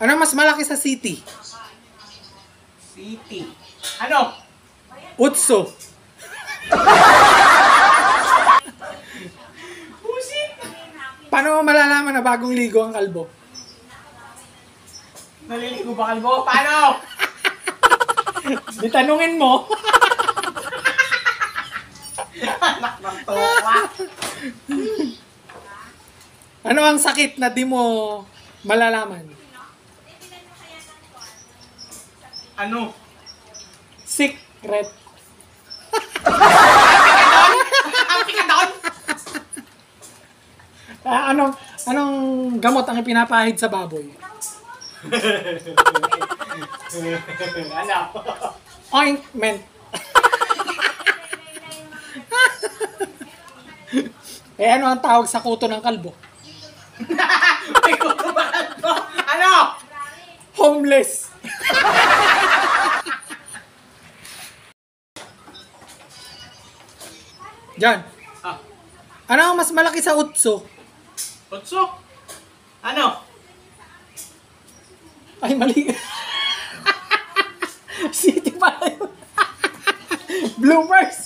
Ano mas malaki sa city? City. Ano? Utso. Pusit! Paano mo malalaman na bagong ligo ang kalbo? Naliligo ba kalbo? Paano? Di tanungin mo. Anak ng toka. Ano ang sakit na di mo malalaman? Ano? Secret. Ang pikadon! Anong gamot ang ipinapahid sa baboy? Ano? Ointment. Ano ang tawag sa kuto ng kalbo? May kuto ba kalbo? Ano? Homeless. Diyan. Ah, Ano ang mas malaki sa utso? Otso? Ano? Ay, mali. City pala yun. Bloomers.